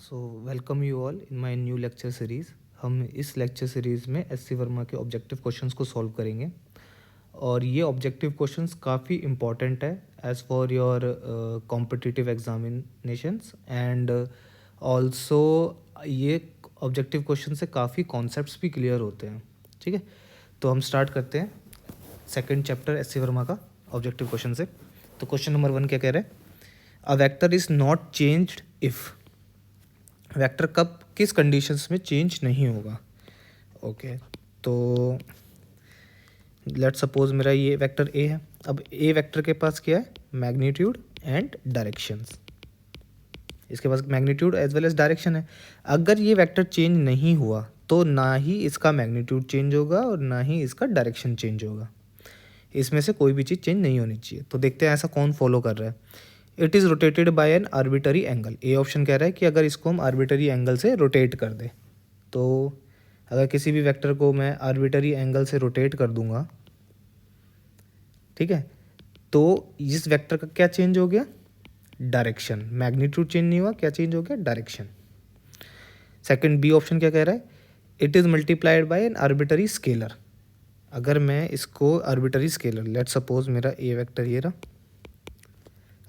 So welcome you all in my new lecture series. हम इस lecture series में SC Verma के ऑब्जेक्टिव क्वेश्चंस को सॉल्व करेंगे और ये ऑब्जेक्टिव क्वेश्चंस काफ़ी इंपॉर्टेंट है as for your competitive examinations and also ये ऑब्जेक्टिव क्वेश्चन से काफ़ी कॉन्सेप्ट्स भी क्लियर होते हैं। ठीक है, तो हम स्टार्ट करते हैं सेकंड चैप्टर एससी वर्मा का ऑब्जेक्टिव क्वेश्चन से। तो क्वेश्चन नंबर 1 क्या कह रहा है? A vector is not changed if. Vector कब किस कंडीशंस में चेंज नहीं होगा? ओके, तो लेट्स सपोज मेरा ये वेक्टर ए है। अब ए वेक्टर के पास क्या है? Magnitude and directions. इसके पास magnitude as well as direction है। अगर ये वेक्टर चेंज नहीं हुआ तो ना ही इसका मैग्नीट्यूड चेंज होगा और ना ही इसका डायरेक्शन चेंज होगा। इसमें से कोई भी चीज़ चेंज नहीं होनी चाहिए। तो देखते हैं ऐसा कौन फॉलो कर रहा है। It is rotated bye N arbitrary angle. A option कह रहा है कि अगर इसको हम आर्बिटरी एंगल से रोटेट कर दें, तो अगर किसी भी वेक्टर को मैं आर्बिटरी एंगल से रोटेट कर दूंगा, ठीक है, तो इस वेक्टर का क्या चेंज हो गया? डायरेक्शन। मैग्नीट्यूड चेंज नहीं हुआ, क्या चेंज हो गया? डायरेक्शन। सेकंड बी ऑप्शन क्या कह रहा है? It is multiplied by N arbitrary scalar. अगर मैं इसको आर्बिटरी स्केलर, लेट सपोज मेरा ए वेक्टर ये रहा,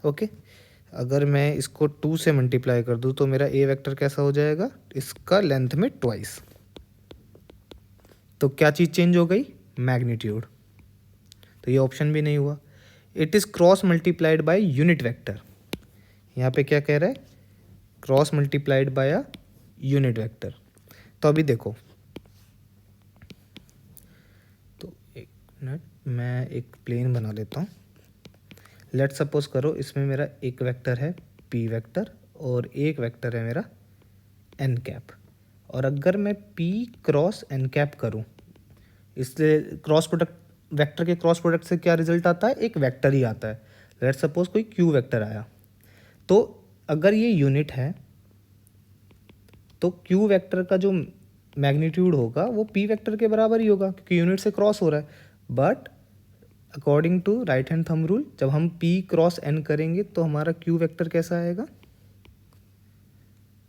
ओके, अगर मैं इसको 2 से मल्टीप्लाई कर दूँ तो मेरा ए वेक्टर कैसा हो जाएगा? इसका लेंथ में ट्वाइस। तो क्या चीज़ चेंज हो गई? मैग्नीट्यूड। तो ये ऑप्शन भी नहीं हुआ। It is cross multiplied by unit vector. यहाँ पे क्या कह रहा है? Cross multiplied by a unit vector. तो अभी देखो, तो एक मिनट, मैं एक प्लेन बना लेता हूँ। लेट सपोज करो इसमें मेरा एक वेक्टर है पी वेक्टर और एक वेक्टर है मेरा एन कैप। और अगर मैं पी क्रॉस एन कैप करूँ, इससे क्रॉस प्रोडक्ट, वेक्टर के क्रॉस प्रोडक्ट से क्या रिजल्ट आता है? एक वेक्टर ही आता है। लेट सपोज कोई क्यू वेक्टर आया, तो अगर ये यूनिट है तो क्यू वेक्टर का जो मैग्नीट्यूड होगा वो पी वेक्टर के बराबर ही होगा, क्योंकि यूनिट से क्रॉस हो रहा है। But according to right hand thumb rule, जब हम पी क्रॉस एन करेंगे तो हमारा क्यू वेक्टर कैसा आएगा?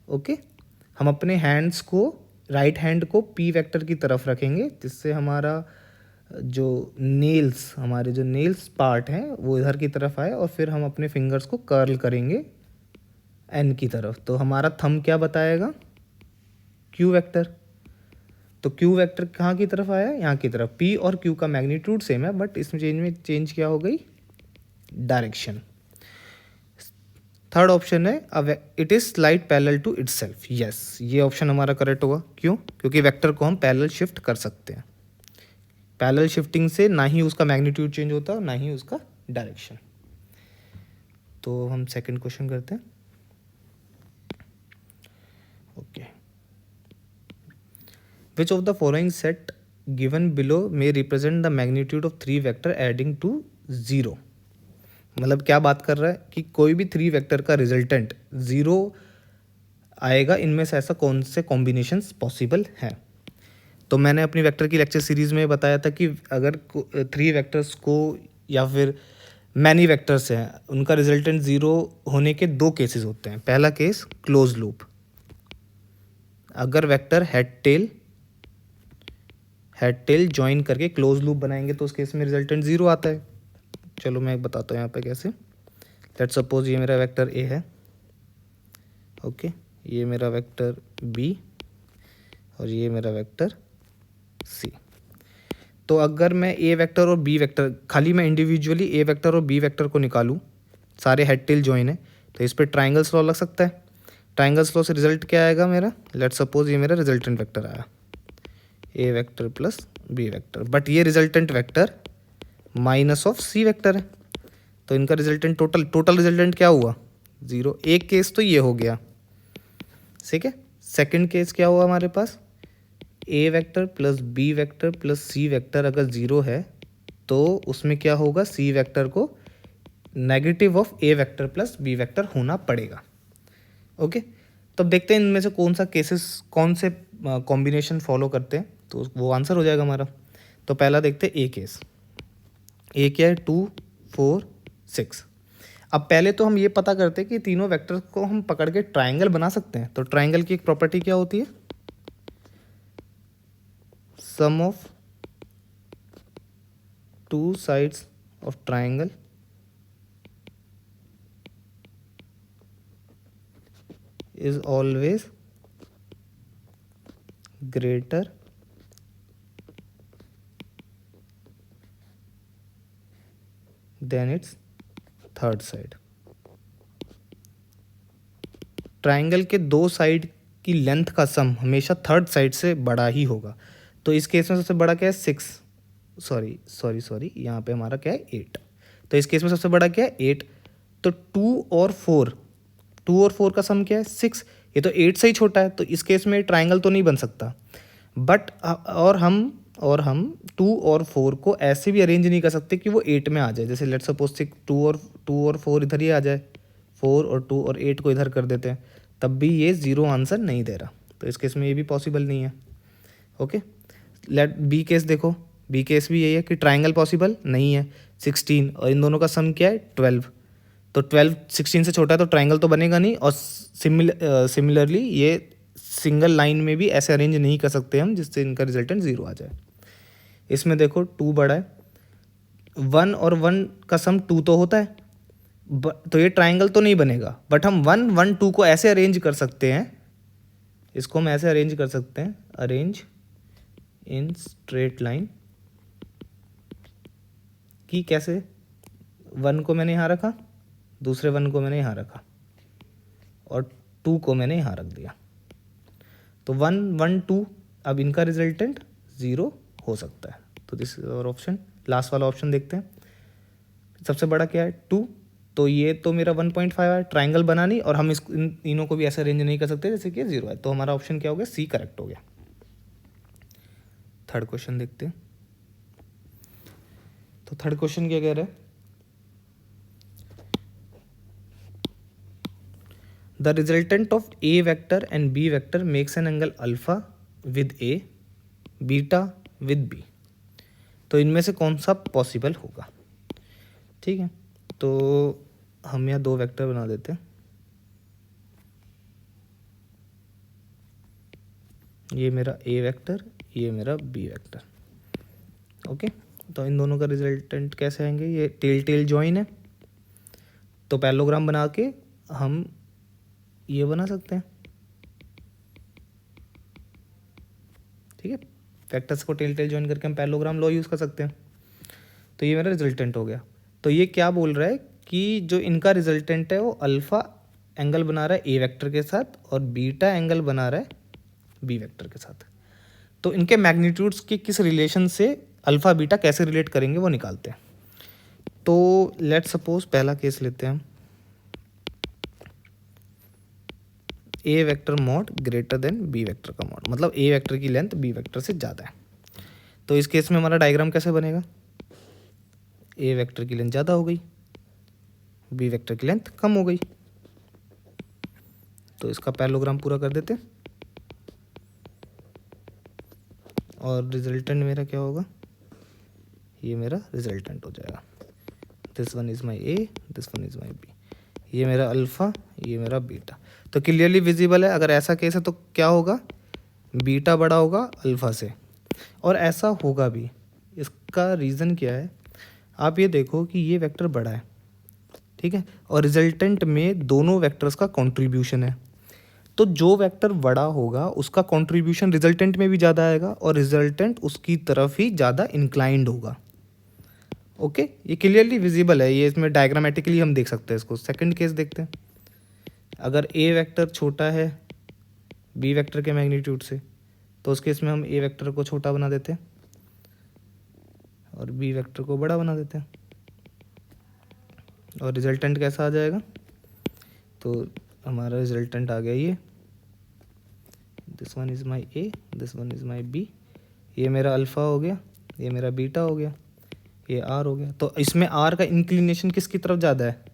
ओके, हम अपने हैंड्स को, राइट हैंड को पी वेक्टर की तरफ रखेंगे, जिससे हमारा जो नेल्स, हमारे जो नेल्स पार्ट हैं वो इधर की तरफ आए, और फिर हम अपने फिंगर्स को कर्ल करेंगे एन की तरफ। तो हमारा थंब क्या बताएगा? Q vector. तो क्यू वेक्टर कहाँ की तरफ आया? यहाँ की तरफ। पी और क्यू का मैग्नीट्यूड सेम है, बट इसमें चेंज क्या हो गई? डायरेक्शन। थर्ड ऑप्शन है it is slide parallel to itself. Yes, ये ऑप्शन हमारा करेक्ट होगा। क्यों? क्योंकि वेक्टर को हम पैरेलल शिफ्ट कर सकते हैं। पैरेलल शिफ्टिंग से ना ही उसका मैग्नीट्यूड चेंज होता है और ना ही उसका डायरेक्शन। तो हम सेकंड क्वेश्चन करते हैं। Okay, which of the following set given below may represent the magnitude of 3 vector adding to 0। मतलब क्या बात कर रहा है कि कोई भी 3 वेक्टर का रिजल्टेंट 0 आएगा, इनमें से ऐसा कौन से कॉम्बिनेशंस पॉसिबल हैं? तो मैंने अपनी वेक्टर की लेक्चर सीरीज़ में बताया था कि अगर 3 वेक्टर्स को या फिर मैनी वेक्टर्स हैं, उनका रिजल्टेंट 0 होने के 2 केसेस होते हैं। पहला केस क्लोज लूप, अगर वेक्टर हेड टेल ज्वाइन करके क्लोज लूप बनाएंगे तो उस केस में रिजल्टेंट 0 आता है। चलो मैं बताता हूँ यहाँ पे कैसे। लेट सपोज ये मेरा वेक्टर ए है, ओके, ये मेरा वेक्टर बी और ये मेरा वेक्टर सी। तो अगर मैं ए वेक्टर और बी वेक्टर, खाली मैं इंडिविजुअली ए वेक्टर और बी वेक्टर को निकालूं, सारे हेड टेल जॉइन है, तो इस पर ट्राइंगल्स लॉ लग सकता है। ट्राइंगल्स लॉ से रिजल्ट क्या आएगा मेरा? लेट सपोज ये मेरा रिजल्टेंट वेक्टर आया A vector plus B vector, but ये resultant vector minus of C vector है, तो इनका रिजल्टेंट टोटल रिजल्टेंट क्या हुआ? 0। एक केस तो ये हो गया, ठीक है। सेकंड केस क्या हुआ हमारे पास? A vector plus B vector plus C vector अगर 0 है तो उसमें क्या होगा? सी वेक्टर को negative of A vector plus B vector होना पड़ेगा। ओके, तो अब देखते हैं इनमें से कौन सा केसेस, कौन से कॉम्बिनेशन फॉलो करते हैं, तो वो आंसर हो जाएगा हमारा। तो पहला देखते हैं ए केस। ए क्या है? 2 4 6। अब पहले तो हम ये पता करते हैं कि तीनों वेक्टर को हम पकड़ के ट्राइंगल बना सकते हैं। तो ट्राइंगल की एक प्रॉपर्टी क्या होती है, sum of two sides of triangle is always greater than its third side. Triangle के दो साइड की लेंथ का सम हमेशा थर्ड साइड से बड़ा ही होगा। तो इस केस में सबसे बड़ा क्या है, 6, सॉरी यहाँ पे हमारा क्या है, 8। तो इस केस में सबसे बड़ा क्या है, 8। तो 2 और 4 का सम क्या है, 6। ये तो 8 से ही छोटा है, तो इस केस में ट्राइंगल तो नहीं बन सकता। बट और हम 2 और 4 को ऐसे भी अरेंज नहीं कर सकते कि वो 8 में आ जाए। जैसे लेट्स सपोज 2 और 4 इधर ही आ जाए, 4 और 2 और 8 को इधर कर देते हैं, तब भी ये 0 आंसर नहीं दे रहा। तो इस केस में ये भी पॉसिबल नहीं है। ओके, लेट बी केस देखो, बी केस भी यही है कि ट्राइंगल पॉसिबल नहीं है। 16 और इन दोनों का सम क्या है, 12। तो 12 16 से छोटा है, तो ट्राइंगल तो बनेगा नहीं। और सिमिलरली ये सिंगल लाइन में भी ऐसे अरेंज नहीं कर सकते हम जिससे इनका रिजल्टेंट 0 आ जाए। इसमें देखो 2 बड़ा है, 1 और 1 का सम 2 तो होता है, तो ये ट्राइंगल तो नहीं बनेगा। बट हम 1 1 2 को ऐसे अरेंज कर सकते हैं, इसको हम ऐसे अरेंज कर सकते हैं, अरेंज इन स्ट्रेट लाइन। कि कैसे, 1 को मैंने यहाँ रखा, दूसरे 1 को मैंने यहाँ रखा, और 2 को मैंने यहाँ रख दिया। तो 1 1 2, अब इनका रिजल्टेंट 0 हो सकता है। तो this is our option. Last वाला ऑप्शन देखते हैं, सबसे बड़ा क्या है, 2। तो ये तो मेरा 1.5 है, ट्राइंगल बना नहीं, और हम इन तीनों को भी ऐसे अरेंज नहीं कर सकते जैसे कि 0 है। तो हमारा ऑप्शन क्या हो गया, सी करेक्ट हो गया। थर्ड क्वेश्चन देखते हैं। तो थर्ड क्वेश्चन क्या कह रहा है, the resultant of A vector and B vector makes an angle alpha with A, beta with B. तो इनमें से कौन सा पॉसिबल होगा। ठीक है, तो हम यहाँ 2 वेक्टर बना देते हैं। ये मेरा ए वेक्टर, ये मेरा बी वेक्टर। ओके, तो इन दोनों का रिजल्टेंट कैसे आएंगे, ये टेल टेल जॉइन है, तो पैरेललोग्राम बना के हम ये बना सकते हैं। ठीक है, वेक्टर्स को टेल टेल जॉइन करके हम पैरेललोग्राम लॉ यूज़ कर सकते हैं। तो ये मेरा रिजल्टेंट हो गया। तो ये क्या बोल रहा है कि जो इनका रिजल्टेंट है वो अल्फ़ा एंगल बना रहा है ए वेक्टर के साथ, और बीटा एंगल बना रहा है बी वेक्टर के साथ। तो इनके मैग्नीट्यूड्स के किस रिलेशन से अल्फ़ा बीटा कैसे रिलेट करेंगे वो निकालते हैं। तो लेट्स सपोज पहला केस लेते हैं हम, A vector mod greater than B vector का मॉड, मतलब ए वेक्टर की लेंथ बी वेक्टर से ज़्यादा है। तो इस केस में हमारा डायग्राम कैसे बनेगा, ए वेक्टर की लेंथ ज़्यादा हो गई, बी वेक्टर की लेंथ कम हो गई। तो इसका पैरेललोग्राम पूरा कर देते, और रिजल्टेंट मेरा क्या होगा, ये मेरा रिजल्टेंट हो जाएगा। This one is my A, this one is my B. ये मेरा अल्फ़ा, ये मेरा बीटा। तो क्लियरली विजिबल है, अगर ऐसा केस है तो क्या होगा, बीटा बड़ा होगा अल्फ़ा से, और ऐसा होगा भी। इसका रीज़न क्या है, आप ये देखो कि ये वेक्टर बड़ा है, ठीक है, और रिजल्टेंट में दोनों वेक्टर्स का कंट्रीब्यूशन है। तो जो वेक्टर बड़ा होगा उसका कंट्रीब्यूशन रिजल्टेंट में भी ज़्यादा आएगा, और रिजल्टेंट उसकी तरफ ही ज़्यादा इंक्लाइंड होगा। ओके, ये क्लियरली विजिबल है, ये इसमें डायग्रामेटिकली हम देख सकते हैं इसको। सेकंड केस देखते हैं, अगर ए वेक्टर छोटा है बी वेक्टर के मैग्नीट्यूड से, तो उस केस में हम ए वेक्टर को छोटा बना देते हैं और बी वेक्टर को बड़ा बना देते हैं, और रिजल्टेंट कैसा आ जाएगा, तो हमारा रिजल्टेंट आ गया ये, this one is my A, this one is my B. ये मेरा अल्फ़ा हो गया, ये मेरा बीटा हो गया, ये आर हो गया। तो इसमें आर का इंक्लिनेशन किसकी तरफ ज़्यादा है,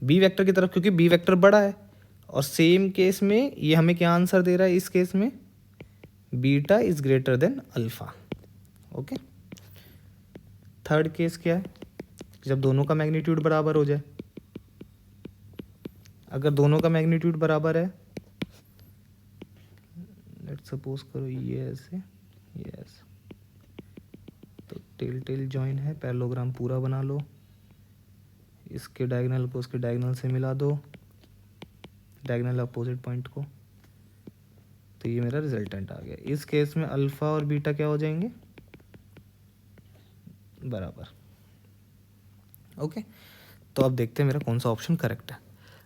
बी वेक्टर की तरफ, क्योंकि बी वेक्टर बड़ा है। और सेम केस में ये हमें क्या आंसर दे रहा है, इस केस में beta is greater than alpha. Okay, third case क्या है, जब दोनों का मैग्नीट्यूड बराबर हो जाए, अगर दोनों का मैग्नीट्यूड बराबर है, लेट्स सपोज करो ये ऐसे, ये ऐसे, तो टेल टेल जॉइन है, पैरेललोग्राम पूरा बना लो, इसके डायगोनल को उसके डायगोनल से मिला दो, डायगोनल अपोजिट पॉइंट को, तो ये मेरा रिजल्टेंट आ गया। इस केस में अल्फ़ा और बीटा क्या हो जाएंगे, बराबर। ओके, तो अब देखते हैं मेरा कौन सा ऑप्शन करेक्ट है।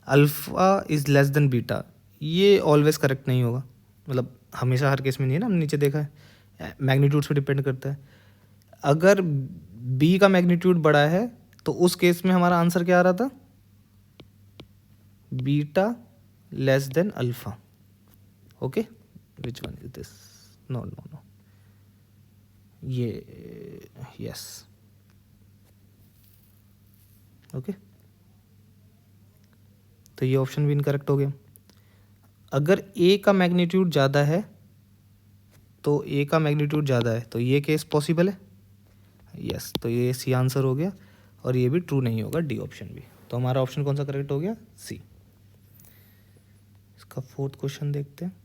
Alpha is less than beta, ये ऑलवेज करेक्ट नहीं होगा, मतलब हमेशा हर केस में नहीं है ना, हमने नीचे देखा है मैग्नीट्यूड पे डिपेंड करता है। अगर बी का मैग्नीट्यूड बड़ा है तो उस केस में हमारा आंसर क्या आ रहा था, beta less than alpha. Okay, which one is this, no no no, ये यस। ओके, तो ये ऑप्शन भी इनकरेक्ट हो गया। अगर ए का मैग्नीट्यूड ज़्यादा है, तो ए का मैग्नीट्यूड ज़्यादा है तो ये केस पॉसिबल है, यस, तो ये सी आंसर हो गया, और ये भी ट्रू नहीं होगा, डी ऑप्शन भी। तो हमारा ऑप्शन कौन सा करेक्ट हो गया, सी। इसका फोर्थ क्वेश्चन देखते हैं।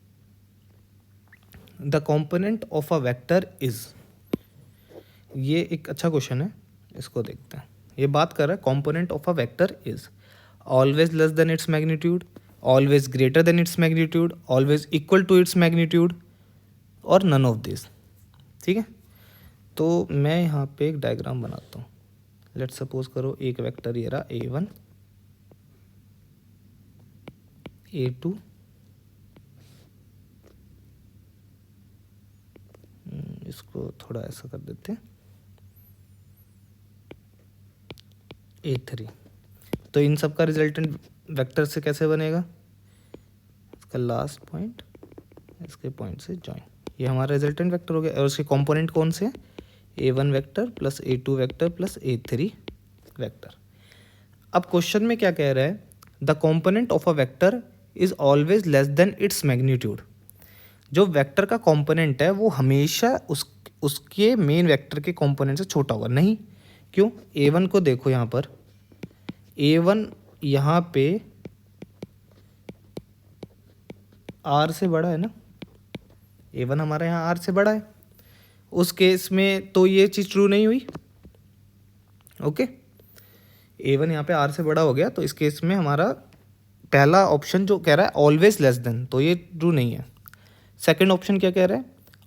The component of a vector is, ये एक अच्छा क्वेश्चन है, इसको देखते हैं। ये बात कर रहा है component of a vector is always less than its magnitude, always greater than its magnitude, always equal to its magnitude, और नन ऑफ दिस। ठीक है, तो मैं यहाँ पे एक डायग्राम बनाता हूँ। लेट्स सपोज करो एक वेक्टर ये रहा A1, A2, इसको थोड़ा ऐसा कर देते हैं, A3। तो इन सब का रिजल्टेंट वेक्टर से कैसे बनेगा, इसका लास्ट पॉइंट इसके पॉइंट से जॉइन, ये हमारा रिजल्टेंट वेक्टर हो गया। और उसके कंपोनेंट कौन से हैं, A1 vector plus A2 vector plus A3 vector. अब क्वेश्चन में क्या कह रहा है, the component of a vector is always less than its magnitude. जो वेक्टर का कंपोनेंट है वो हमेशा उसके मेन वेक्टर के कंपोनेंट से छोटा होगा। नहीं, क्यों, A1 को देखो यहाँ पर, A1 यहाँ पे R से बड़ा है ना, A1 हमारा यहाँ R से बड़ा है, उस केस में तो ये चीज़ ट्रू नहीं हुई। ओके, A1 यहाँ पे R से बड़ा हो गया, तो इस केस में हमारा पहला ऑप्शन जो कह रहा है ऑलवेज लेस देन, तो ये ट्रू नहीं है। सेकंड ऑप्शन क्या कह रहा है,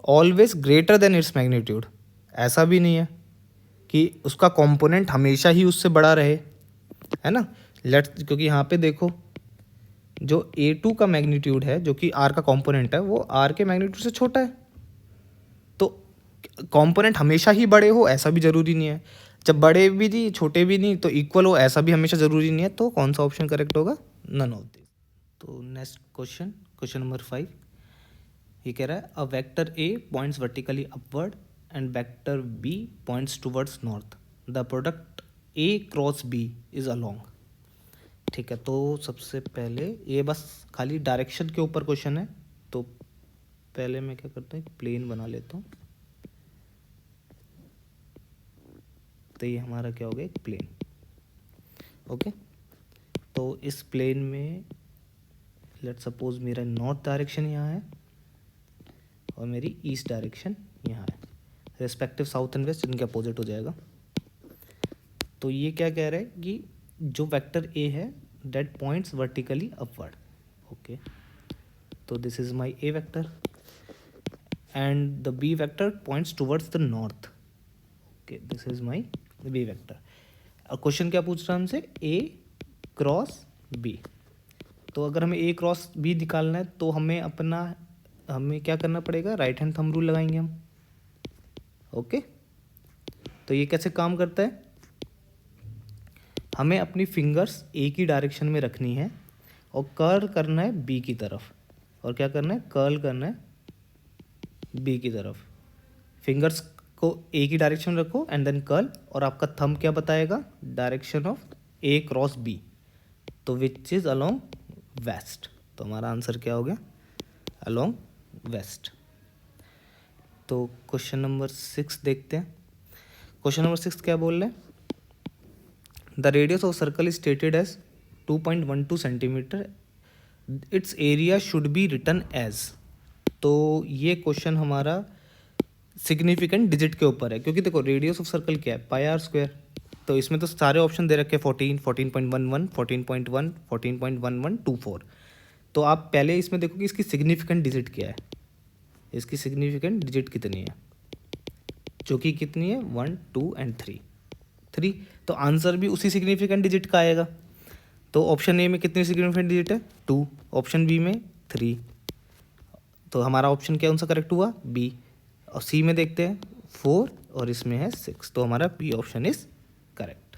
always greater than its magnitude, ऐसा भी नहीं है कि उसका कंपोनेंट हमेशा ही उससे बड़ा रहे, है ना। लेट्स, क्योंकि यहाँ पे देखो जो A2 का मैग्नीट्यूड है जो कि R का कंपोनेंट है वो R के मैग्नीट्यूड से छोटा है, तो कंपोनेंट हमेशा ही बड़े हो ऐसा भी ज़रूरी नहीं है, जब बड़े भी नहीं छोटे भी नहीं तो इक्वल हो ऐसा भी हमेशा ज़रूरी नहीं है। तो कौन सा ऑप्शन करेक्ट होगा, नन ऑफ दिस। तो नेक्स्ट क्वेश्चन, क्वेश्चन नंबर 5, ये कह रहा है a vector A points vertically upward and vector B points towards north, the product A cross B is along. ठीक है, तो सबसे पहले ये बस खाली डायरेक्शन के ऊपर क्वेश्चन है, तो पहले मैं क्या करता हूँ, एक प्लेन बना लेता हूँ। तो ये हमारा क्या हो गया, एक प्लेन। ओके, तो इस प्लेन में लेट सपोज मेरा नॉर्थ डायरेक्शन यहाँ है और मेरी ईस्ट डायरेक्शन यहाँ है, रेस्पेक्टिव साउथ एंड वेस्ट इनके अपोजिट हो जाएगा। तो ये क्या कह रहा है कि जो वेक्टर A है that points vertically upward. Okay, तो this is my A vector and the B vector points towards the north. Okay, this is my B vector. अब क्वेश्चन क्या पूछ रहा है हमसे, A क्रॉस B। तो अगर हमें A क्रॉस B निकालना है तो हमें क्या करना पड़ेगा, राइट हैंड थंब रूल लगाएंगे हम। ओके, तो ये कैसे काम करता है, हमें अपनी फिंगर्स A की डायरेक्शन में रखनी है और कर्ल करना है B की तरफ, और क्या करना है, कर्ल करना है B की तरफ। फिंगर्स को A की डायरेक्शन में रखो एंड देन कर्ल, और आपका थंब क्या बताएगा, direction of A cross B, तो विच इज अलोंग वेस्ट। तो हमारा आंसर क्या हो गया, अलोंग वेस्ट। तो क्वेश्चन नंबर 6 देखते हैं। क्वेश्चन नंबर 6 क्या बोल रहे हैं, the radius of circle is stated as 2.12 centimetre, its area should be written as. तो ये क्वेश्चन हमारा सिग्निफिकेंट डिजिट के ऊपर है, क्योंकि देखो रेडियस ऑफ सर्कल क्या है, पाई आर स्क्वायर। तो इसमें तो सारे ऑप्शन दे रखे हैं 14, 14.11, 14.1, 14.1124। तो आप पहले इसमें देखो कि इसकी सिग्निफिकेंट डिजिट क्या है, इसकी सिग्निफिकेंट डिजिट कितनी है, जो कि कितनी है 1, 2 एंड 3। तो आंसर भी उसी सिग्निफिकेंट डिजिट का आएगा। तो ऑप्शन ए में कितनी सिग्निफिकेंट डिजिट है 2, ऑप्शन बी में 3। तो हमारा ऑप्शन क्या कौन सा करेक्ट हुआ, बी। और सी में देखते हैं 4 और इसमें है 6, तो हमारा बी ऑप्शन इज करेक्ट।